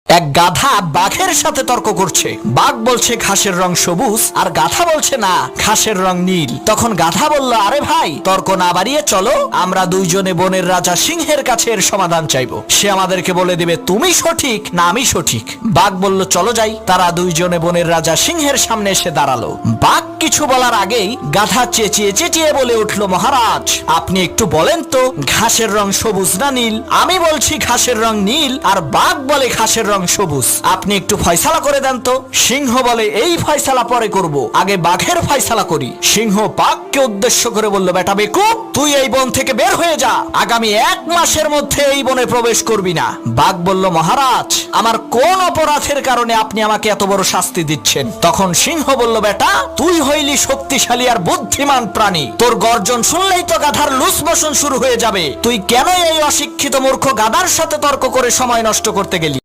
এক গাধা বাঘের সাথে তর্ক করছে। বাঘ বলছে ঘাসের রং সবুজ আর গাধা বলছে না, ঘাসের রং নীল। তখন গাধা বলল, আরে ভাই, তর্ক না বাড়িয়ে চলো, আমরা দুইজনে বনের রাজা সিংহের কাছে এর সমাধান চাইবো। সে আমাদেরকে বলে দেবে তুমি সঠিক না আমি সঠিক। বাঘ বলল, চলো যাই। তারা দুইজনে বনের রাজা সিংহের সামনে এসে দাঁড়ালো। বাঘ কিছু বলার আগেই গাধা চেঁচিয়ে চেঁচিয়ে বলে উঠলো, মহারাজ, আপনি একটু বলেন তো ঘাসের রং সবুজ না নীল? আমি বলছি ঘাসের রং নীল, আর বাঘ বলে ঘাসের রং সবুজ। আপনি একটু ফয়সালা করে দেন তো। সিংহ বলে, এই ফয়সালা পরে করব, আগে বাঘের ফয়সালা করি। সিংহ বাঘকে উদ্দেশ্য করে বলল, বেটা বেকুব, তুই এই বন থেকে বের হয়ে যা, আগামী 1 মাসের মধ্যে এই বনে প্রবেশ করবি না। বাঘ বলল, মহারাজ, আমার কোন অপরাধের কারণে আপনি আমাকে এত বড় শাস্তি দিচ্ছেন? তখন সিংহ বলল, বেটা, তুই হইলি শক্তিশালী আর বুদ্ধিমান প্রাণী, তোর গর্জন শুনলেই তো গাধার লুস মোশন শুরু হয়ে যাবে। তুই কেন এই অশিক্ষিত মূর্খ গাধার সাথে তর্ক করে সময় নষ্ট করতে গেলি?